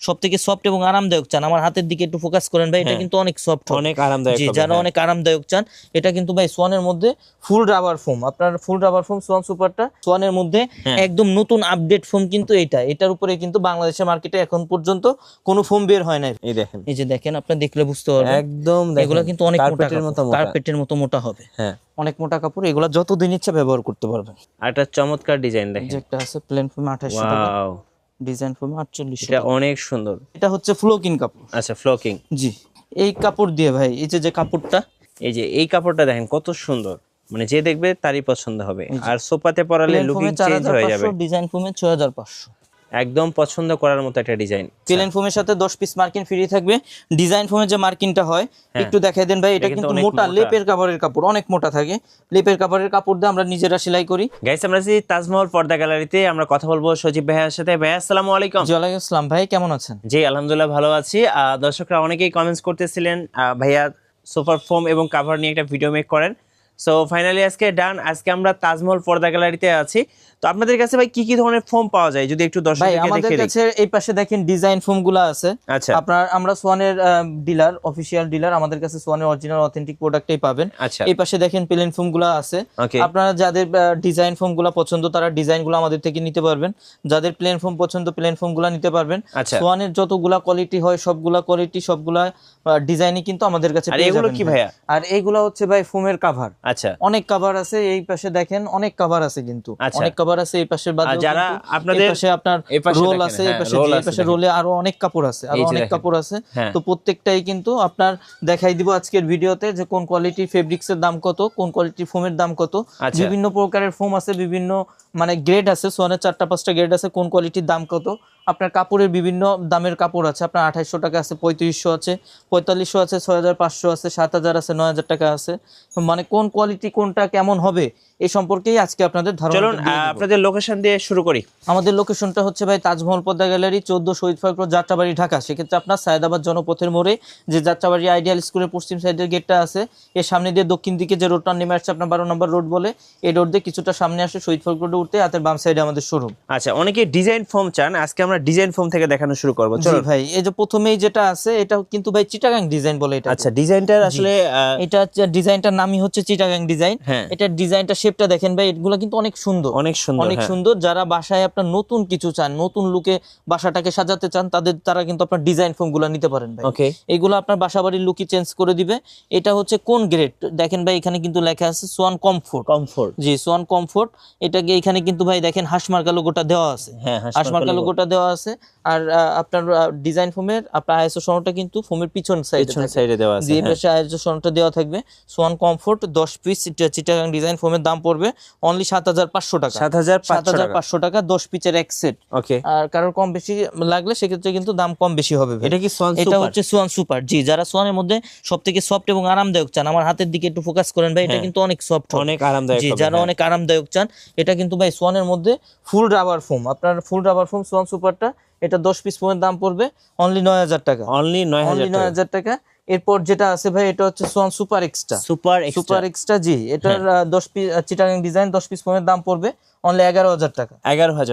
সবথেকে সফট এবং আরামদায়ক চান, আমার হাতের দিকে একটু ফোকাস করেন ভাই, এটা কিন্তু অনেক সফট, অনেক আরামদায়ক জি, হবে, যারা অনেক আরামদায়ক চান, এটা কিন্তু ভাই সোয়ানের মধ্যে ফুল রাবার ফোম, আপনার ফুল রাবার ফোম সোয়ান সুপারটা সোয়ানের মধ্যে একদম নতুন আপডেট ফোম, কিন্তু এটার উপরে কিন্তু বাংলাদেশের মার্কেটে এখন পর্যন্ত কোনো ফোম বের হয় নাই। এই দেখেন, এই যে দেখেন, আপনি দেখলে বুঝতে পারবেন একদম এগুলো কিন্তু অনেক মোটা, কার্পেটের মতো মোটা হবে, হ্যাঁ, অনেক মোটা কাপড়, এগুলো যতদিন ইচ্ছা ব্যবহার করতে পারবেন। আর একটা চমৎকার ডিজাইন দেখেন, যে একটা আছে প্লেন ফোম 2800 টাকা, ওয়াও, ডিজাইন ফোম 4800 এটা টাকা। অনেক সুন্দর। এটা হচ্ছে ফ্লোকিং কাপড়। আচ্ছা, ফ্লোকিং, জি, এই কাপড় দিয়ে ভাই, এই যে কাপড়টা, এই যে এই কাপড়টা দেখেন কত সুন্দর, মানে যে দেখবে তারই পছন্দ হবে, আর সোফাতে পরালে লুকিং চেঞ্জ হয়ে যাবে। ডিজাইন ফোমে 6500, একদম পছন্দ করার মতো একটা ডিজাইন। প্লেন ফোমের সাথে 10 পিস মার্কিন ফ্রি থাকবে। ডিজাইন ফোমের যে মার্কিনটা হয় একটু দেখাই দেন ভাই, এটা কিন্তু মোটা লেপের কাপড়ের কাপড়, অনেক মোটা থাকে, লেপের কাপড়ের কাপড় দিয়ে আমরা নিজেরা সেলাই করি। গাইস, আমরা আছি তাজমহল পর্দা গ্যালারিতে, আমরা কথা বলবো সজীব ভাইয়ের সাথে। ভাইয়া আসসালামু আলাইকুম। ওয়ালাইকুম আসসালাম ভাই, কেমন আছেন? জি আলহামদুলিল্লাহ ভালো আছি। দর্শকরা অনেকেই কমেন্টস করতেছিলেন ভাইয়া সোফার ফোম এবং কাভার নিয়ে একটা ভিডিও মেক করেন, সো ফাইনালি আজকে ডান। আজকে আমরা তাজমহল পর্দা গ্যালারিতে আছি। তো আপনাদের কাছে ভাই কি কি ধরনের ফোম পাওয়া যায় যদি একটু দর্শকদেরকে দেখিয়ে দিই। আমাদের কাছে এই পাশে দেখেন ডিজাইন ফোম গুলো আছে। আচ্ছা, আমরা সোয়ানের ডিলার, অফিশিয়াল ডিলার, আমাদের কাছে সোয়ানের অরিজিনাল অথেন্টিক প্রোডাক্টই পাবেন। আচ্ছা, এই পাশে দেখেন প্লেন ফোম গুলো আছে। আপনারা যাদের ডিজাইন ফোম গুলো পছন্দ তারা ডিজাইন গুলো আমাদের থেকে নিতে পারবেন, যাদের প্লেন ফোম পছন্দ প্লেন ফোম গুলো নিতে পারবেন। সোয়ানের যতগুলা কোয়ালিটি হয় সবগুলা কোয়ালিটি সবগুলা ডিজাইনই কিন্তু আমাদের কাছে পেয়ে যাবেন। এগুলো কি ভাইয়া? আর এইগুলা হচ্ছে ভাই ফোমের কভার। আচ্ছা, অনেক কভার আছে, এই পাশে দেখেন অনেক কভার আছে, কিন্তু অনেক কভার আছে এই পাশে, যারা আপনাদের পাশে আপনার রোল আছে, এই পাশে রোলে আরো অনেক কাপড় আছে, আরো অনেক কাপড় আছে। তো প্রত্যেকটাই কিন্তু আপনার দেখাই দিব আজকের ভিডিওতে যে কোন কোয়ালিটির ফেব্রিক্স এর দাম কত, কোন কোয়ালিটির ফোমের দাম কত। বিভিন্ন প্রকারের ফোম আছে, বিভিন্ন মানে গ্রেড আছে, সোয়ানের 4-5টা গ্রেড আছে, কোন কোয়ালিটির দাম কত। আপনার কাপড়ের বিভিন্ন দামের কাপড় আছে, আপনার 2800 টাকা আছে, 3500 আছে, 4500 আছে, 6500 আছে, 7000 আছে, 9000 টাকা আছে। মানে কোন কোয়ালিটি কোনটা কেমন হবে এই সম্পর্কেই আজকে আপনাদের ধারণা। চলুন আপনাদের লোকেশন দিয়ে শুরু করি। আমাদের লোকেশনটা হচ্ছে ভাই তাজমহল পর্দা গ্যালারি, 14 শহীদ ফারুক রোড, যাত্রাবাড়ি, ঢাকা। সেক্ষেত্রে আপনার সায়েদাবাদ জনপথের মোড়ে যে যাত্রাবাড়ি আইডিয়াল স্কুলের পশ্চিম সাইডের গেটটা আছে, এর সামনে দিয়ে দক্ষিণ দিকে যে রোডটা নেমে আসছে আপনার 12 নম্বর রোড বলে, এই রোড দিয়ে কিছুটা সামনে আসে শহীদ ফারুক রোডে উঠতে হাতের বাম সাইডে আমাদের শোরুম। আচ্ছা, অনেকে ডিজাইন ফোম চান, আজকে আমরা ডিজাইন ফোম থেকে দেখানো শুরু করব। চলো ভাই, এই যে প্রথমেই যেটা আছে এটা কিন্তু ভাই চিটাগাং ডিজাইন বলে এটা। আচ্ছা, ডিজাইনটার আসলে এটা ডিজাইনটার নামই হচ্ছে চিটাগাং ডিজাইন। এটা ডিজাইনটা শেপটা দেখেন ভাই, এগুলো কিন্তু অনেক সুন্দর, অনেক সুন্দর, অনেক সুন্দর। যারা বাসায় আপনার নতুন কিছু চান, নতুন লুকে বাসাটাকে সাজাতে চান, তারা কিন্তু আপনার ডিজাইন ফোম গুলো নিতে পারেন ভাই। এগুলো আপনার বাসা বাড়ির লুকই চেঞ্জ করে দিবে। এটা হচ্ছে কোন গ্রেড দেখেন ভাই, এখানে কিন্তু লেখা আছে সোয়ান কমফোর্ট। জি, সোয়ান কমফোর্ট। এটাকে এখানে কিন্তু ভাই দেখেন হাঁসমার্কা লোগোটা দেওয়া আছে, হাঁসমার্কা লোগোটা দেওয়া আছে। আর আপনার ডিজাইন ফোমের আপনার আইএসও সনদটা কিন্তু ফোমের পিছন সাইডে দেওয়া আছে, পাশে আইএসও সনদটা দেওয়া থাকবে। Swan comfort 10 piece Chittagong design ফোমের দাম পড়বে অনলি 7500 টাকা। 7500 টাকা 10 পিসের এক সেট। আর কারোর কম বেশি লাগলে সেক্ষেত্রে কিন্তু দাম কম বেশি হবে। এটা কি সোয়ান সুপার? এটা হচ্ছে সোয়ান সুপার। জি, যারা সোয়ানের মধ্যে সবথেকে সফট এবং আরামদায়ক চান, আমার হাতের দিকে একটু ফোকাস করেন ভাই, এটা কিন্তু অনেক সফট, অনেক আরামদায়ক। জি, যারা অনেক আরামদায়ক চান, এটা কিন্তু ভাই সোয়ানের মধ্যে ফুল রাবার ফোম, আপনার ফুল রাবার ফোম সোয়ান সুপারটা, এটা 10 পিস ফোমের দাম পড়বে অনলি 9000 টাকা। অনলি 9000 টাকা। এরপর যেটা আছে ভাই, এটা হচ্ছে Swan super extra. Super extra, জি, এটার 10 পিস চিটাগাং ডিজাইন 10 পিস ফোমের দাম পড়বে অনলি 11000 টাকা।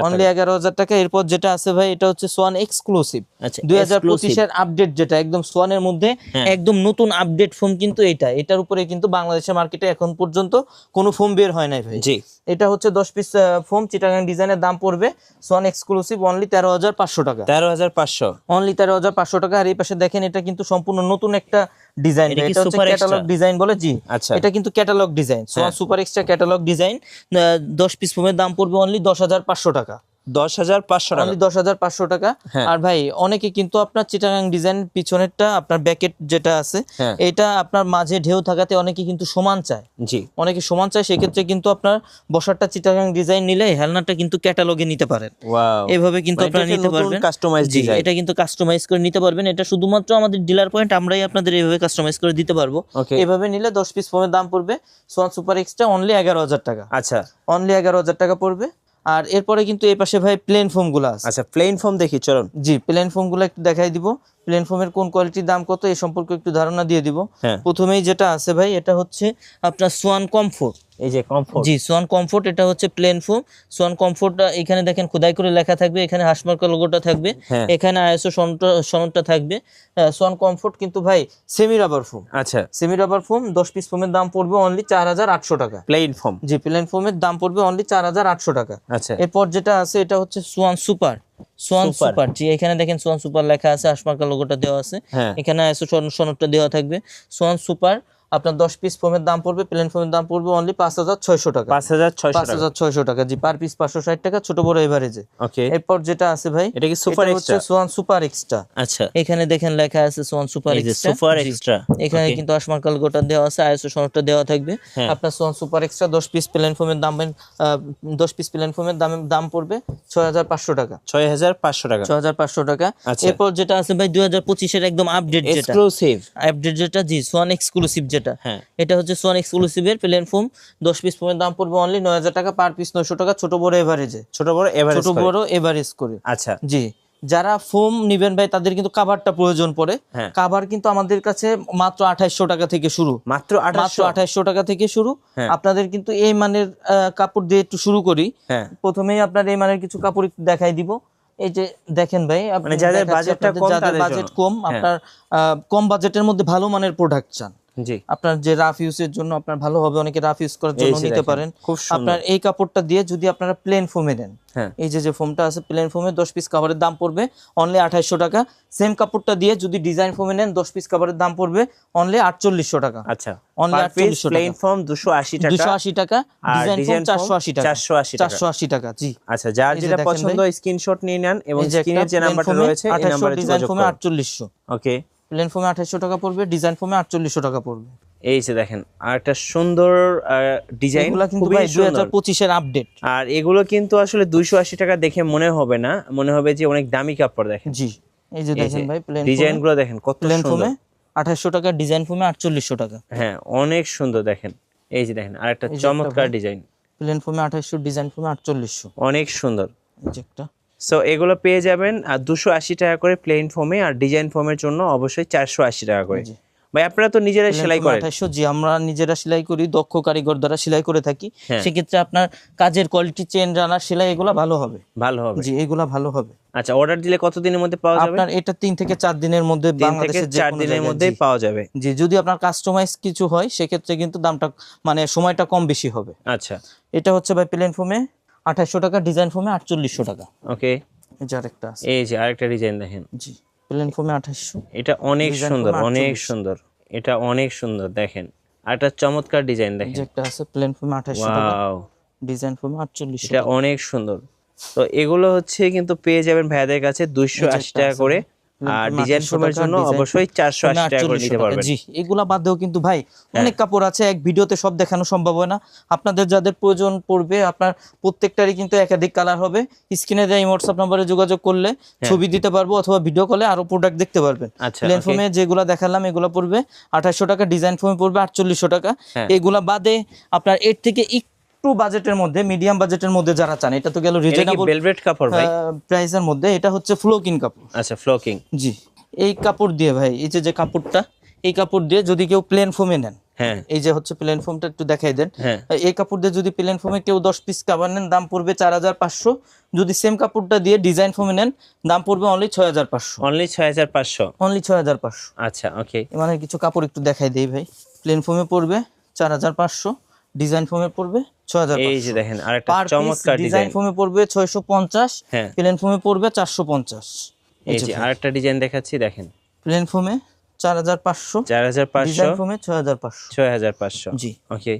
অনলি 11000 টাকা। এরপর যেটা আছে ভাই, এটা হচ্ছে সোয়ান এক্সক্লুসিভ 2025 এর আপডেট, যেটা একদম সোয়ানের মধ্যে একদম নতুন আপডেট ফোম, কিন্তু এটার উপরে কিন্তু বাংলাদেশের মার্কেটে এখন পর্যন্ত কোনো ফোম বের হয় নাই ভাই। জি, এটা হচ্ছে 10 পিস ফোম চিটাগাং ডিজাইনের দাম পড়বে সোয়ান এক্সক্লুসিভ অনলি 13500 টাকা। 13500, অনলি 13500 টাকা। আর এই পাশে দেখেন, এটা কিন্তু সম্পূর্ণ নতুন একটা ডিজাইন, এটা হচ্ছে ক্যাটালগ ডিজাইন বলে। জি, এটা কিন্তু catalogue design, Swan super extra catalogue design. 10 piece ফোমের দাম পড়বে অনলি 10500 টাকা। 10500 টাকা, অনলি 10500 টাকা। আর ভাই অনেকে কিন্তু আপনার চিটাগাং ডিজাইন পিছনেরটা আপনার ব্যাকেট যেটা আছে, এটা আপনার মাঝে ঢেউ থাকাতে অনেকে কিন্তু সমান চায়। জি, অনেকে সমান চায়, সেক্ষেত্রে কিন্তু আপনার বসারটা চিটাগাং ডিজাইন নিলে হেলনাটা কিন্তু ক্যাটালগে নিতে পারেন। এভাবে কিন্তু আপনারা নিতে পারবেন, কাস্টমাইজ ডিজাইন। এটা কিন্তু কাস্টমাইজ করে নিতে পারবেন, এটা শুধুমাত্র আমাদের ডিলার পয়েন্ট, আমরাই আপনাদের এইভাবে কাস্টমাইজ করে দিতে পারবো। এভাবে নিলে 10 পিস ফোমের দাম পড়বে সোয়ান সুপার এক্সট্রা অনলি 11000 টাকা। আচ্ছা, অনলি 11000 টাকা পড়বে। আর এরপরে কিন্তু এই পাশে ভাই প্লেন ফোম গুলো আছে। আচ্ছা, প্লেন ফোম দেখি চলুন। জি, প্লেন ফোম গুলো একটু দেখাই দিব। প্লেন ফোমের কোন কোয়ালিটির দাম কত এই সম্পর্কে একটু ধারণা দিয়ে দিব। হ্যাঁ। প্রথমেই যেটা আছে ভাই এটা হচ্ছে আপনার সোয়ান কমফোর্ট। এই যে কমফোর্ট, জি সোয়ান কমফোর্ট, এটা হচ্ছে প্লেন ফোম। সোয়ান কমফোর্টটা এখানে দেখেন খোদাই করে লেখা থাকবে, এখানে হাঁসমার্কা লোগোটা থাকবে, হ্যাঁ। এখানে আইএসও সনদটা থাকবে। সোয়ান কমফোর্ট কিন্তু ভাই সেমি রাবার ফোম। আচ্ছা সেমি রাবার ফোম 10 পিস ফোমের দাম পড়বে অনলি 4800 টাকা। প্লেন ফোম, জি প্লেন ফোমের দাম পড়বে অনলি 4800 টাকা। আচ্ছা এরপর যেটা আছে এটা হচ্ছে Swan super. Swan super. Super, জি এখানে দেখেন সোয়ান সুপার লেখা আছে, হাঁসমার্কা লোগোটা দেওয়া আছে, হ্যাঁ। এখানে আইএসও সনদটা দেওয়া থাকবে। সোয়ান সুপার আপনার 10 পিস ফোমের দাম পড়বে, প্লেন ফোমের দাম পড়বে অনলি 5600 টাকা। 5600 টাকা। 5600 টাকা, জি পার পিস 560 টাকা, ছোট বড় এভারেজে। ওকে, এরপর যেটা আছে ভাই এটা কি সুপার এটা হচ্ছে এক্সট্রা? Schwann super extra. আচ্ছা, এখানে দেখেন লেখা আছে সোয়ান সুপার এই যে এক্সট্রা। সুপার এক্সট্রা, এখানে কিন্তু হাঁসমার্কা লোগোটা দেওয়া আছে, আইএসও সনদটা দেওয়া থাকবে। হ্যাঁ। আপনার Swan super extra 10 piece plain ফোমের দাম 10 পিস প্লেন ফোমের দাম পড়বে 6500 টাকা। 6500 টাকা। 6500 টাকা। আচ্ছা। এরপর যেটা আছে ভাই 2025 এর একদম আপডেট যেটা, এক্সক্লুসিভ, আপডেট যেটা, জি সোয়ান এক্সক্লুসিভ যেটা, হ্যাঁ। এটা হচ্ছে সোয়ান এক্সক্লুসিভের প্লেন ফোম 10 পিস ফোমের দাম পড়বে অনলি 9000 টাকা, পার পিস 900 টাকা, ছোট বড় এভারেজে। ছোট বড় এভারেজ, ছোট বড় এভারেজ করে। আচ্ছা জি যারা ফোম নিবেন ভাই তাদের কিন্তু কাভারটা প্রয়োজন পড়ে। হ্যাঁ। কাভার কিন্তু আমাদের কাছে মাত্র 2800 টাকা থেকে শুরু, মাত্র মাত্র 2800। 2800 টাকা থেকে শুরু। হ্যাঁ। আপনাদের কিন্তু এই মানের কাপড় দিয়ে একটু শুরু করি। হ্যাঁ, প্রথমেই আপনার এই মানের কিছু কাপড় একটু দেখাই দিব। এই যে দেখেন ভাই, মানে যাদের বাজেটটা কম, যাদের তাদের বাজেট জন্য। কম, হ্যাঁ। আপনার কম বাজেটের মধ্যে ভালো মানের প্রোডাক্ট চান, জি আপনার যে রাফ ইউজের জন্য আপনার ভালো হবে, অনেকে রাফ ইউজ করার জন্য এই যে নিতে দেখেন, পারেন। খুব সুন্দর। আপনার এই কাপড়টা দিয়ে যদি আপনারা প্লেন ফোমে নেন, হ্যাঁ, এই যে ফোমটা আছে প্লেন ফোমে 10 পিস কাভারের দাম পড়বে অনলি 2800 টাকা। সেম কাপড়টা দিয়ে যদি ডিজাইন ফোমে নেন 10 পিস কাভারের দাম পড়বে অনলি 4800 টাকা। আচ্ছা অনলি পার পিস 4800 প্লেন টাকা। ফর্ম 280 টাকা, 280 টাকা, আর ডিজাইন ফোম ডিজাইন ফর্ম 480 টাকা। 480 টাকা। 480 টাকা, জি। আচ্ছা, যার এই যে যেটা দেখেন পছন্দ ভাই, স্ক্রিনশট নিয়ে নেন এবং এই যে স্ক্রিনের যে একটা নাম্বারটা প্লেন ফোমে রয়েছে এই 2800, নম্বরে ডিজাইন যোগাযোগ ফোমে করুন। 4800। ওকে, প্লেন ফোমে 2800 টাকা পড়বে, ডিজাইন ফোমে 4800 টাকা পড়বে। এই যে দেখেন আর একটা সুন্দর ডিজাইন, এগুলা কিন্তু খুবই ভাই সুন্দর। 2025 এর আপডেট। আর এগুলো কিন্তু আসলে 280 টাকা দেখে মনে হবে না, মনে হবে যে অনেক দামি কাপড়। দেখেন জি এই যে দেখেন ভাই, প্লেন ডিজাইনগুলো দেখেন কত প্লেন সুন্দর। ফোমে 2800 টাকা, ডিজাইন ফোমে 4800 টাকা। হ্যাঁ, অনেক সুন্দর। দেখেন এই যে দেখেন আরেকটা এই যে চমৎকার একটা ডিজাইন, প্লেন ফোমে 2800, ডিজাইন ফোমে 4800। অনেক সুন্দর। এই যে একটা সো এগুলো পেয়ে যাবেন আর 280 টাকা করে প্লেন ফোমে, আর ডিজাইন ফোমের জন্য অবশ্যই 480 টাকা করে। জি। ভাই আপনারা তো নিজেরাই প্লেন সেলাই ফোমে করেন? 2800, জি আমরা নিজেরা সেলাই করি, দক্ষ কারিগর দ্বারা সেলাই করে থাকি। হ্যাঁ। সেক্ষেত্রে আপনার কাজের কোয়ালিটি, চেন রানার সেলাই এগুলা ভালো হবে। ভালো হবে। জি এগুলা ভালো হবে। আচ্ছা, অর্ডার দিলে কতদিনের মধ্যে পাওয়া যাবে? আপনার এটা 3 থেকে 4 দিনের মধ্যে 3 থেকে বাংলাদেশের যে 4 কোনো দিনের জায়গায়, মধ্যেই জি। পাওয়া যাবে। জি যদি আপনার কাস্টমাইজ কিছু হয় সেক্ষেত্রে কিন্তু দামটা মানে সময়টা কম বেশি হবে। আচ্ছা, এটা হচ্ছে ভাই প্লেন ফোমে 2800 টাকা, ডিজাইন ফোমে 4800 টাকা। ওকে, এই যে আরেকটা আছে, এই যে আরেকটা ডিজাইন দেখেন, জি প্লেন ফোমে 2800, এটা অনেক ডিজাইন সুন্দর, ফোমে অনেক 4800। সুন্দর, এটা অনেক সুন্দর। দেখেন আরেকটা চমৎকার ডিজাইন এই দেখেন, যে একটা আছে প্লেন ফোমে 2800 টাকা, ওয়াও, ডিজাইন ফোমে 4800 এটা টাকা। অনেক সুন্দর। তো এগুলো হচ্ছে কিন্তু পেয়ে যাবেন ভাইয়াদের কাছে 280 টাকা করে, আর ডিজাইন ফোমের জন্য অবশ্যই 480 টাকা করে নিতে পারবেন। জি এগুলা বাদেও কিন্তু ভাই অনেক কাপড় আছে, এক ভিডিওতে সব দেখানো সম্ভব হয় না। আপনাদের যাদের প্রয়োজন পড়বে, আপনার প্রত্যেকটারই কিন্তু একাধিক কালার হবে। স্ক্রিনে দেওয়া হোয়াটসঅ্যাপ নম্বরে যোগাযোগ করলে ছবি দিতে পারবো, অথবা ভিডিও কলে আরো প্রোডাক্ট দেখতে পারবেন। আচ্ছা, প্লেন okay। ফোমে যেগুলা দেখালাম এগুলা পড়বে 2800 টাকা, ডিজাইন ফোমে পড়বে 4800 টাকা। হ্যাঁ। এগুলা বাদে আপনার এর থেকে একটু বাজেটের মধ্যে, মিডিয়াম বাজেটের মধ্যে যারা চান, এটা তো গেল এটা কি রিজনেবল ভেলভেট কাপড় ভাই? প্রাইসের মধ্যে, এটা হচ্ছে ফ্লোকিন কাপড়। আচ্ছা, ফ্লোকিং। জি এই কাপড় দিয়ে ভাই, এই যে কাপড়টা, এই কাপড় দিয়ে যদি কেউ প্লেন ফোমে নেন, হ্যাঁ, এই যে হচ্ছে প্লেন ফোমটা একটু দেখাই দেন। হ্যাঁ, এই কাপড় দিয়ে যদি প্লেন ফোমে কেউ 10 পিস কাভার নেন দাম পড়বে 4500। যদি সেম কাপড়টা দিয়ে ডিজাইন ফোমে নেন দাম পড়বে অনলি 6500। অনলি 6500। অনলি 6500। আচ্ছা, ওকে, মানে কিছু কাপড় একটু দেখাই দেই ভাই। প্লেন ফোমে পড়বে 4500, ডিজাইন ফোমে পড়বে 6500। এই যে দেখেন আরেকটা পার চমৎকার ডিজাইন ডিজাইন। ফোমে পড়বে 650, হ্যাঁ, প্লেন ফোমে পড়বে 450। এই যে আরেকটা ডিজাইন দেখাচ্ছি দেখেন, প্লেন ফোমে 4500, 4500, ডিজাইন ফোমে 6500। 6500। জি ওকে,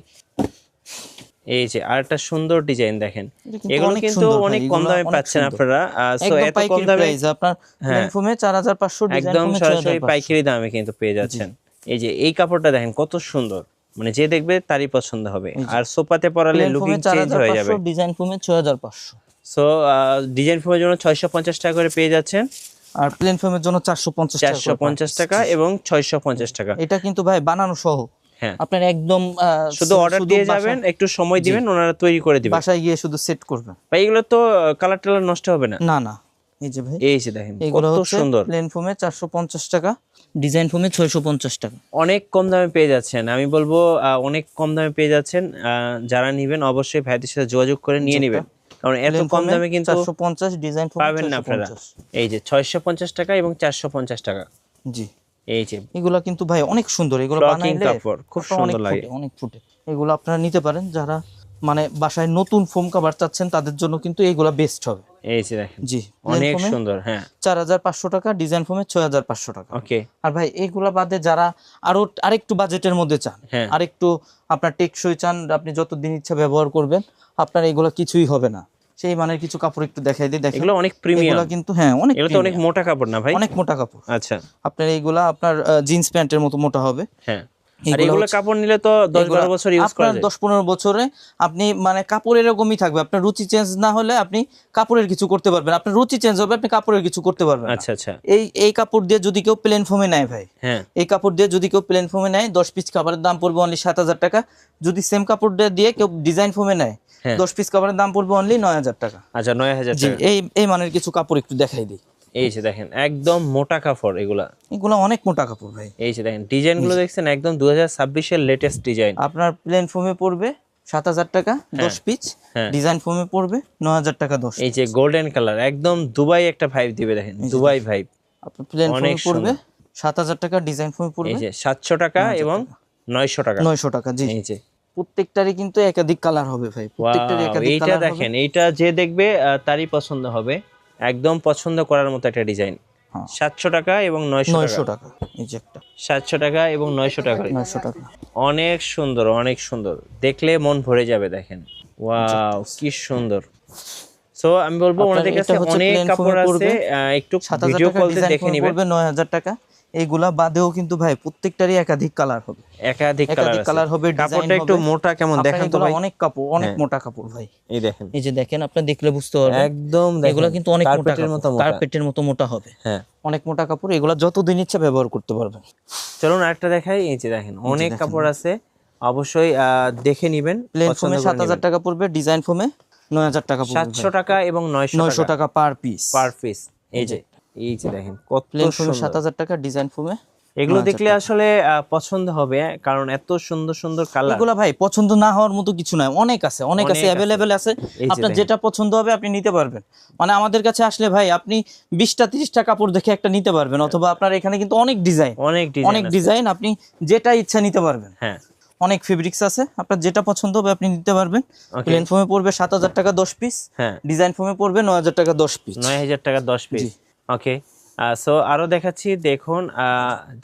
এই যে আরেকটা সুন্দর ডিজাইন দেখেন, এটা কিন্তু এগুলো অনেক কিন্তু সুন্দর ভাই, অনেক কম এগুলো দামে অনেক পাচ্ছেন সুন্দর। আপনারা। সো একদম এত কম পাইকারি দামে প্রাইস আপনার প্লেন ফোমে 4500, ডিজাইন একদম ফোমে সরাসরি 6500। পাইকারি দামে কিন্তু পেয়ে যাচ্ছেন। এই যে এই কাপড়টা দেখেন কত সুন্দর, মানে যে দেখবে তারই পছন্দ হবে, আর সোফাতে পরালে প্লেন লুকিং ফোমে চেঞ্জ হয়ে যাবে। 4500, ডিজাইন ফোমে 6500। সো ডিজাইন ফোমের জন্য 650 টাকা করে পেয়ে যাচ্ছেন, আর প্লেন ফোমের জন্য 450 টাকা করে 450 টাকা এবং 650 টাকা। এটা কিন্তু ভাই বানানো সহ, হ্যাঁ, আপনার একদম শুধু অর্ডার দিয়ে যাবেন, একটু সময় দিবেন, ওনারা তৈরি করে দিবেন। বাসায় গিয়ে শুধু সেট করবেন। ভাই এগুলো তো কালার টালার নষ্ট হবে না? না না, এই যে ভাই এই যে দেখেন এগুলো কত হচ্ছে সুন্দর। প্লেন ফোমে 450 টাকা, ডিজাইন ফোমে 650 টাকা। অনেক কম দামে পেয়ে যাচ্ছেন, আমি বলবো অনেক কম দামে পেয়ে যাচ্ছেন। যারা নিবেন অবশ্যই ভাইদের সাথে যোগাযোগ করে নিয়ে নেবেন, কারণ এত কম দামে কিন্তু 450, ডিজাইন ফোমে পাবেন না আপনারা। 650। এই যে 650 টাকা এবং 450 টাকা। জি এই যে এগুলা কিন্তু ভাই অনেক সুন্দর, এগুলো ফ্লকিং বানাইলে কাপড় খুব কাপড়টা অনেক সুন্দর লাগে। ফুটে, অনেক ফুটে। এগুলো আপনারা নিতে পারেন, যারা মানে বাসায় নতুন ফোম কভার চাচ্ছেন তাদের জন্য কিন্তু এইগুলা বেস্ট হবে। এই যে দেখেন জি অনেক সুন্দর। হ্যাঁ 4500 টাকা, ডিজাইন ফোমে 6500 টাকা। ওকে। আর ভাই এইগুলা বাদে যারা আরেকটু বাজেটের মধ্যে চান, হ্যাঁ। আরেকটু আপনার টেকসই চান, আপনি যতদিন ইচ্ছা ব্যবহার করবেন, আপনার এগুলা কিছুই হবে না, সেই মানের কিছু কাপড় একটু দেখাই দিই। দেখেন এগুলো অনেক প্রিমিয়াম, এগুলা কিন্তু হ্যাঁ অনেক এগুলো তো অনেক premium, মোটা কাপড় না ভাই? অনেক মোটা কাপড়। আচ্ছা আপনার এইগুলা আপনার জিন্স প্যান্টের মতো মোটা হবে। হ্যাঁ। আর এগুলো কাপড় নিলে তো 10-12 বছর ইউজ করা যায়। 10-15 বছরে আপনি মানে কাপড় এরকমই থাকবে, আপনার রুচি চেঞ্জ না হলে আপনি কাপড়ের কিছু করতে পারবেন, আপনার রুচি চেঞ্জ হবে আপনি কাপড়ের কিছু করতে পারবেন না। আচ্ছা আচ্ছা। এই কাপড় দিয়ে যদি কেউ প্লেন ফোমে নেয় ভাই, হ্যাঁ এই কাপড় দিয়ে যদি কেউ প্লেন ফোমে নেয় 10 পিস কাপড়ের দাম পড়বে অনলি 7000 টাকা। যদি সেম কাপড় দিয়ে কেউ ডিজাইন ফোমে নেয়, হ্যাঁ। 10 পিস কাপড়ের দাম পড়বে অনলি 9000 টাকা। আচ্ছা 9000 জি টাকা। এই মানের কিছু কাপড় একটু দেখাই দিই। এই যে দেখেন একদম মোটা কাপড় এগুলা। এগুলো অনেক মোটা কাপড় ভাই। এই যে দেখেন ডিজাইন গুলো দেখছেন একদম 2026 এর লেটেস্ট ডিজাইন। আপনার প্লেন ফোমে পড়বে 7000 টাকা 10 পিস, হ্যাঁ। ডিজাইন ফোমে পড়বে 9000 টাকা 10। এই যে গোল্ডেন কালার একদম দুবাই একটা ভাইব দিবে, দেখেন দুবাই ভাইব। আপনার প্লেন অনেক ফোমে পড়বে 7000 টাকা, ডিজাইন ফোমে পড়বে এই যে 700 টাকা এবং 900 টাকা। 900 টাকা। জি এই যে প্রত্যেকটারই কিন্তু একাধিক কালার হবে ভাই, প্রত্যেকটারই ওয়াও, একাধিক এইটা কালার হবে। দেখেন, এইটা যে দেখবে তারই পছন্দ হবে, একদম পছন্দ করার মতো একটা ডিজাইন। হ্যাঁ। 700 টাকা এবং 900 900 টাকা। টাকা। এই যে একটা 700 টাকা এবং 900 টাকা। 900 টাকা। অনেক সুন্দর, অনেক সুন্দর, দেখলে মন ভরে যাবে। দেখেন ওয়াও কি সুন্দর। সো আমি বলবো আপনার ওনাদের কাছে এটা হচ্ছে অনেক plain কাপড় ফোমে আছে, পড়বে একটু 7000 ভিডিও টাকা, কলতে ডিজাইন দেখে ফোমে নেবেন। পড়বে 9000 টাকা। এইগুলা বাদেও কিন্তু ভাই প্রত্যেকটারই একাধিক কালার হবে, একাধিক কালার হবে, ডিজাইন কাপড়টা একটু হবে। মোটা কেমন আপনার দেখেন তো এগুলা ভাই। অনেক কাপড়, অনেক হ্যাঁ। মোটা কাপড় ভাই। এই দেখেন এই যে দেখেন, আপনি দেখলে বুঝতে পারবেন একদম এগুলা কিন্তু অনেক মোটা কার্পেটের মতো কাপড়, মোটা। কার্পেটের মতো মোটা হবে। হ্যাঁ অনেক মোটা কাপড়, এগুলা যতদিন ইচ্ছা ব্যবহার করতে পারবেন। চলুন আরেকটা দেখাই। এই যে দেখেন অনেক দেখেন। কাপড় আছে, অবশ্যই দেখে নেবেন। প্লেন ফোমে 7000 টাকা পড়বে, ডিজাইন ফোমে 9000 টাকা পড়বে। 700 টাকা এবং 900 টাকা পার পিস। Per piece. এই যে দেখেন কত প্লেন ফোমে সুন্দর। 7000 টাকা, ডিজাইন ফোমে এগুলো 9000 দেখলে আসলে পছন্দ হবে, কারণ এত সুন্দর সুন্দর কালার। এগুলা ভাই পছন্দ না হওয়ার মতো কিছু নাই, অনেক আছে, অনেক আছে, অনেক আছে। অ্যাভেলেবেল আছে। এই যে আপনার দেখেন। যেটা পছন্দ হবে আপনি নিতে পারবেন। মানে আমাদের কাছে আসলে ভাই আপনি 20টা 30টা কাপড় দেখে একটা নিতে পারবেন, অথবা আপনার এখানে কিন্তু অনেক ডিজাইন, অনেক অনেক ডিজাইন। ডিজাইন, আপনি যেটা ইচ্ছা নিতে পারবেন। হ্যাঁ অনেক ফেব্রিক্স আছে, আপনার যেটা পছন্দ হবে আপনি নিতে পারবেন। Okay. প্লেন ফোমে পড়বে 7000 টাকা 10 পিস, হ্যাঁ ডিজাইন ফোমে পড়বে 9000 টাকা 10 পিস। 9000 টাকা 10 পিস। ওকে। সো আরো দেখাচ্ছি, দেখুন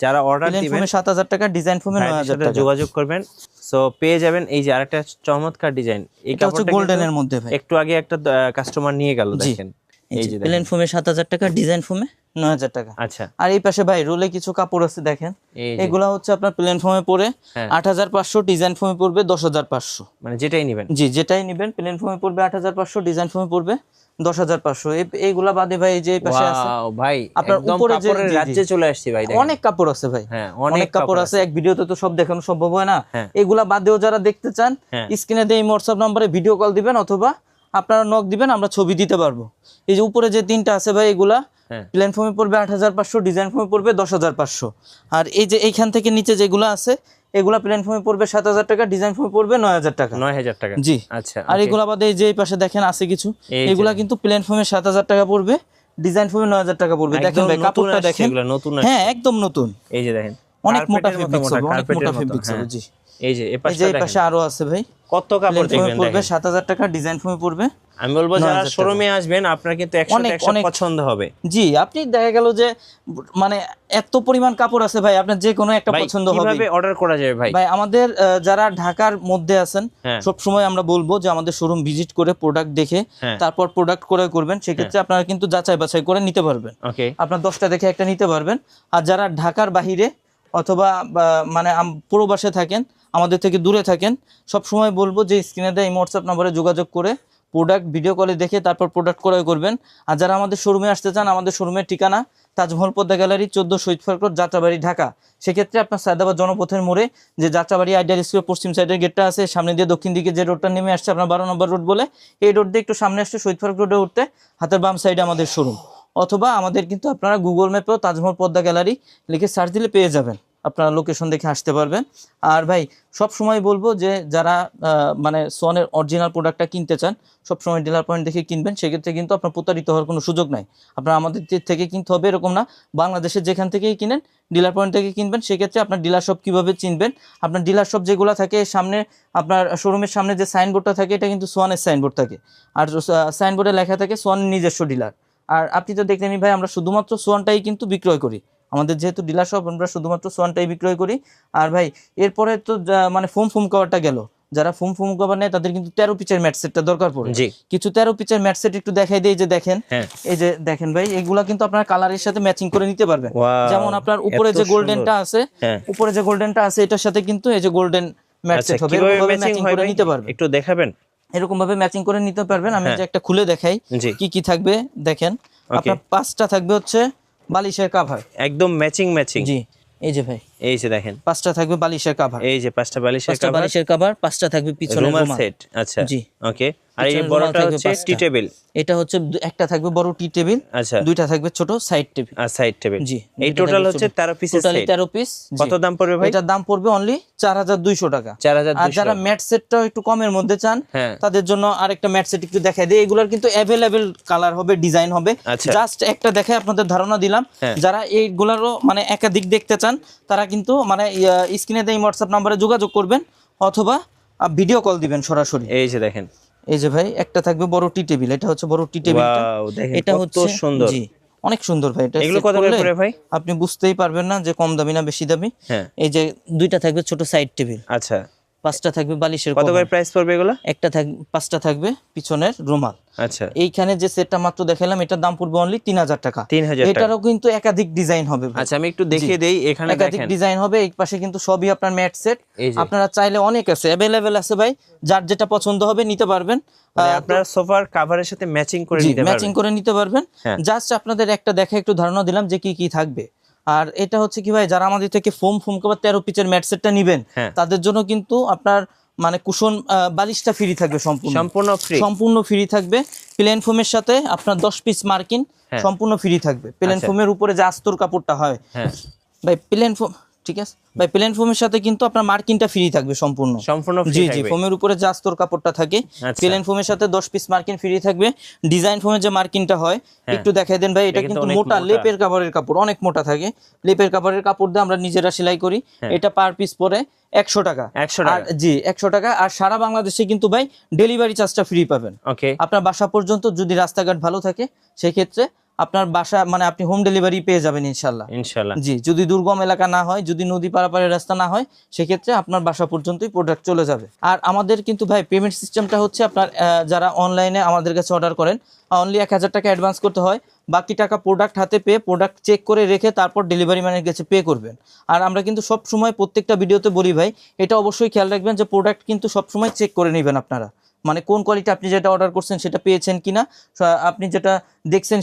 যারা অর্ডার প্লেন দিবেন ফোমে 7000 টাকা, ডিজাইন ফোমে ভাইদের 9000 সাথে টাকা। যোগাযোগ করবেন। সো পেয়ে যাবেন এই যে আরেকটা চমৎকার ডিজাইন। এই এটা হচ্ছে কাপড়টা গোল্ডেনের কিন্তু মধ্যে ভাই। একটু আগে একটা কাস্টমার নিয়ে গেল, জি। দেখেন এই যে প্লেন দেখেন। ফোমে 7000 টাকা, ডিজাইন ফোমে 9000 টাকা। আচ্ছা আর এই পাশে ভাই রোলে কিছু কাপড় আছে দেখেন, এই যে, এগুলা হচ্ছে আপনার প্লেন ফোমে পড়ে হ্যাঁ। 8500, ডিজাইন ফোমে পড়বে 10500। মানে যেটাই নেবেন। জি যেটাই নেবেন, প্লেন ফোমে পড়বে 8500, ডিজাইন ফোমে পড়বে 10500। এইগুলা বাদে ভাই এই যে এই পাশে আছে ওয়াও ভাই আপনার একদম উপরে যে- কাপড়ের জি, জি। রাজ্যে চলে আসছি ভাই, দেখেন অনেক কাপড় আছে ভাই, হ্যাঁ অনেক কাপড় আছে, এক ভিডিওতে তো সব দেখানো সম্ভব হয় না। হ্যাঁ। এগুলা বাদেও যারা দেখতে চান হ্যাঁ। স্ক্রিনে দিয়ে হোয়াটসঅ্যাপ নম্বরে ভিডিও কল দিবেন, অথবা আপনারা নক দিবেন, আমরা ছবি দিতে পারবো। এই যে উপরে যে তিনটা আছে ভাই, এগুলা হ্যাঁ প্লেন ফোমে পড়বে 8500, ডিজাইন ফোমে পড়বে 10500। আর এই যে এইখান থেকে নিচে যেগুলো আছে এগুলা প্লেন ফোমে পড়বে 7000 টাকা, ডিজাইন ফোমে পড়বে 9000 টাকা। 9000 টাকা। জি আচ্ছা আর okay। এগুলা বাদে এই যে এই পাশে দেখেন আছে কিছু, এই যে এগুলা কিন্তু প্লেন ফোমে 7000 টাকা পড়বে, ডিজাইন ফোমে 9000 টাকা পড়বে। দেখেন একদম ভাই নতুন কাপড়টা আসছে দেখেন, এগুলা, নতুন হ্যাঁ আসছে। একদম নতুন, এই যে দেখেন অনেক মোটা কার্পেটের মতো ফেব্রিক্স হবে, অনেক কার্পেটের মোটা মতো, ফেব্রিক্স হবে। হ্যাঁ। জি এই যে এই এই যে পাশটা এই পাশে দেখেন আরো আছে ভাই, কত কাপড় প্লেন ফোমে দেখবেন পড়বে দেখেন। 7000 টাকা, ডিজাইন ফোমে পড়বে। আমি বলবো যারা 9000 টাকা। শোরুমে আসবেন আপনার কিন্তু 100 অনেক, 100 অনেক। পছন্দ হবে। জি আপনি দেখা গেল যে মানে এত পরিমাণ কাপড় আছে ভাই, আপনার যে কোনো একটা ভাই পছন্দ হবে। কিভাবে অর্ডার করা যাবে ভাই? ভাই আমাদের যারা ঢাকার মধ্যে আছেন হ্যাঁ। সব সময় আমরা বলবো যে আমাদের শোরুম ভিজিট করে প্রোডাক্ট দেখে হ্যাঁ। তারপর প্রোডাক্ট ক্রয় করবেন, সেক্ষেত্রে আপনারা কিন্তু যাচাই বাছাই করে নিতে পারবেন। ওকে আপনার 10টা দেখে একটা নিতে পারবেন। আর যারা ঢাকার বাহিরে অথবা মানে প্রবাসে থাকেন, আমাদের থেকে দূরে থাকেন, সব সময় বলবো যে স্ক্রিনে দেওয়া হোয়াটসঅ্যাপ নম্বরে যোগাযোগ করে প্রোডাক্ট ভিডিও কলে দেখে তারপর প্রোডাক্ট ক্রয় করবেন। আর যারা আমাদের শোরুমে আসতে চান, আমাদের শোরুমের ঠিকানা তাজমহল পদ্মা গ্যালারি 14 শহীদ ফারুক রোড, যাত্রাবাড়ি, ঢাকা। সেক্ষেত্রে আপনার সায়দাবাদ জনপথের মোড়ে যে যাত্রাবাড়ি আইডিয়াল স্কুলের পশ্চিম সাইডের গেটটা আছে, সামনে দিয়ে দক্ষিণ দিকে যে রোডটা নেমে আসছে আপনার 12 নম্বর রোড বলে, এই রোড দিয়ে একটু সামনে আসছে শহীদ ফারুক রোডে উঠতে হাতের বাম সাইডে আমাদের শোরুম। অথবা আমাদের কিন্তু আপনারা গুগল ম্যাপেও তাজমহল পদ্মা গ্যালারি লিখে সার্চ দিলে পেয়ে যাবেন, আপনারা লোকেশন দেখে আসতে পারবেন। আর ভাই সব সময় বলবো যে যারা মানে সোয়ানের অরিজিনাল প্রোডাক্টটা কিনতে চান সব সময় ডিলার পয়েন্ট দেখে কিনবেন, সেক্ষেত্রে কিন্তু আপনার প্রতারিত হওয়ার কোনো সুযোগ নাই। আপনার আমাদের থেকে কিনতে হবে এরকম না, বাংলাদেশের যেখান থেকেই কিনেন ডিলার পয়েন্ট থেকে কিনবেন। সেক্ষেত্রে আপনার ডিলার শপ কীভাবে চিনবেন, আপনার ডিলার শপ যেগুলো থাকে সামনে আপনার শোরুমের সামনে যে সাইনবোর্ডটা থাকে এটা কিন্তু সোয়ানের সাইনবোর্ড থাকে, আর সাইনবোর্ডে লেখা থাকে সোয়ানের নিজস্ব ডিলার। আর আপনি তো দেখলেনই ভাই আমরা শুধুমাত্র সোয়ানটাই কিন্তু বিক্রয় করি, আমাদের যেহেতু ডিলার শপ আমরা শুধুমাত্র সোয়ানটাই বিক্রয় করি। আর ভাই এরপরে তো মানে ফোম কভারটা গেল, যারা ফোম কভার নেয় তাদের কিন্তু 13 পিচের ম্যাট সেটটা দরকার পড়ে। কিছু 13 পিচের ম্যাট সেট একটু দেখাই দেই, যে দেখেন এই যে দেখেন ভাই এগুলা কিন্তু আপনার কালারের সাথে ম্যাচিং করে নিতে পারবেন। যেমন আপনার উপরে যে গোল্ডেনটা আছে, উপরে যে গোল্ডেনটা আছে এটার সাথে কিন্তু এই যে গোল্ডেন ম্যাট সেট হবে, এভাবে ম্যাচিং করে নিতে পারবেন। একটু দেখাবেন, এরকম ভাবে ম্যাচিং করে নিতে পারবেন। আমি যে একটা খুলে দেখাই কি কি থাকবে দেখেন। আপনার 5টা থাকবে হচ্ছে বালিশের কভার, একদম ম্যাচিং। জি এই যে ভাই এই যে দেখেন 5টা থাকবে বালিশের কভার, এই যে 5টা বালিশের কভার, 5টা থাকবে পিছনের রুমাল রুমাল সেট। আচ্ছা জি ওকে। আর এই বড়টা হচ্ছে টি টেবিল, এটা হচ্ছে একটা থাকবে বড় টি টেবিল, আচ্ছা দুইটা থাকবে ছোট সাইড টেবিল। আর সাইড টেবিল জি এই টোটাল হচ্ছে 13 পিসের সেট। 13 পিস। কত দাম পড়বে ভাই? এটার দাম পড়বে অনলি 4200 টাকা। 4200। আর যারা ম্যাট সেটটাও একটু কমের মধ্যে চান তাদের জন্য আরেকটা ম্যাট সেট একটু দেখাই দেই। এগুলোর কিন্তু अवेलेबल কালার হবে, ডিজাইন হবে, জাস্ট একটা দেখে আপনাদের ধারণা দিলাম। যারা এইগুলারও মানে একাধিক দেখতে চান তারা কিন্তু মানে স্ক্রিনে দেই হোয়াটসঅ্যাপ নম্বরে যোগাযোগ করবেন অথবা ভিডিও কল দিবেন সরাসরি। এই যে দেখেন, এই যে ভাই একটা থাকবে বড় টি টেবিল, এটা হচ্ছে বড় টি টেবিল, এটা হচ্ছে সুন্দর, জি অনেক সুন্দর ভাই। এটা এগুলো কত করে পড়ে ভাই? আপনি বুঝতেই পারবেন না যে কম দামি না বেশি দামি। এই যে দুইটা থাকবে ছোট সাইড টেবিল, আচ্ছা 5টা থাকবে বালিশের কত করে প্রাইস পড়বে এগুলো? একটা থাকবে 5টা থাকবে পিছনের রুমাল। আচ্ছা এইখানে যে সেটটা মাত্র দেখালাম এটার দাম পড়বে অনলি 3000 টাকা। 3000 টাকা। এটারও কিন্তু একাধিক ডিজাইন হবে ভাই। আচ্ছা আমি একটু দেখিয়ে দেই, এখানে দেখেন একাধিক ডিজাইন হবে। এই পাশে কিন্তু সবই আপনার ম্যাট সেট, আপনারা চাইলে অনেক আছে, अवेलेबल আছে ভাই, যার যেটা পছন্দ হবে নিতে পারবেন। আপনারা সোফার কভারের সাথে ম্যাচিং করে নিতে পারবেন, ম্যাচিং করে নিতে পারবেন। জাস্ট আপনাদের একটা দেখে একটু ধারণা দিলাম যে কি কি থাকবে। আর এটা হচ্ছে কি ভাই, যারা আমাদের থেকে ফোম কভার 13 পিচের ম্যাট সেটটা নেবেন তাদের জন্য কিন্তু আপনার মানে কুশন বালিশটা ফ্রি থাকবে, সম্পূর্ণ ফ্রি থাকবে। প্লেন ফোমের সাথে আপনার 10 পিস মার্কিন সম্পূর্ণ ফ্রি থাকবে। প্লেন ফোমের উপরে যে আস্তর কাপড়টা হয় ভাই, প্লেন ফোম ঠিক আছে ভাই, প্লেন ফোমের সাথে কিন্তু আপনার মার্কিনটা ফ্রি থাকবে সম্পূর্ণ জি জি। ফোমের উপরে যে আস্তর কাপড়টা থাকে প্লেন ফোমের সাথে 10 পিস মার্কিন ফ্রি থাকবে। ডিজাইন ফোমের যে মার্কিনটা হয় একটু দেখাই দেন ভাই, এটা কিন্তু মোটা লেপের কাপড়ের কাপড়, অনেক মোটা থাকে। লেপের কাপড়ের কাপড় দিয়ে আমরা নিজেরা সেলাই করি। এটা পার পিস পরে 100 টাকা। জি 100 টাকা। আর সারা বাংলাদেশে কিন্তু ভাই ডেলিভারি চার্জটা ফ্রি পাবেন। আপনার বাসা পর্যন্ত, যদি রাস্তাঘাট ভালো থাকে সেক্ষেত্রে আপনার বাসা মানে আপনি হোম ডেলিভারি পেয়ে যাবেন ইনশাল্লাহ। জি যদি দুর্গম এলাকা না হয়, যদি নদী পারাপারের রাস্তা না হয়, সেক্ষেত্রে আপনার বাসা পর্যন্তই প্রোডাক্ট চলে যাবে। আর আমাদের কিন্তু ভাই পেমেন্ট সিস্টেমটা হচ্ছে আপনার যারা অনলাইনে আমাদের কাছে অর্ডার করেন অনলি 1000 টাকা অ্যাডভান্স করতে হয়, বাকি টাকা প্রোডাক্ট হাতে পেয়ে প্রোডাক্ট চেক করে রেখে তারপর ডেলিভারি ম্যানের কাছে পে করবেন। আর আমরা কিন্তু সব সময় প্রত্যেকটা ভিডিওতে বলি ভাই, এটা অবশ্যই খেয়াল রাখবেন যে প্রোডাক্ট কিন্তু সব সময় চেক করে নেবেন আপনারা, মানে কোন কোয়ালিটি আপনি যেটা অর্ডার করছেন সেটা পেয়েছেন কিনা, আপনি যেটা দেখছেন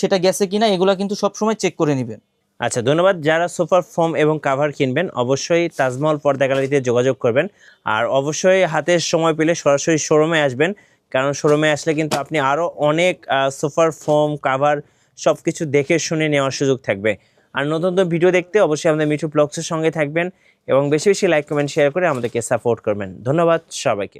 সেটা গেছে কিনা, এগুলা কিন্তু সব সময় চেক করে নেবেন। আচ্ছা ধন্যবাদ। যারা সোফার ফোম এবং কাভার কিনবেন অবশ্যই তাজমহল পর্দা গ্যালারিতে যোগাযোগ করবেন। আর অবশ্যই হাতে সময় পেলে সরাসরি শোরুমে আসবেন, কারণ শোরুমে আসলে কিন্তু আপনি আরও অনেক সোফার ফোম কাভার সব কিছু দেখে শুনে নেওয়ার সুযোগ থাকবে। আর নতুন নতুন ভিডিও দেখতে অবশ্যই আমাদের মিঠু ব্লগসের সঙ্গে থাকবেন এবং বেশি বেশি লাইক কমেন্ট শেয়ার করে আমাদেরকে সাপোর্ট করবেন। ধন্যবাদ সবাইকে।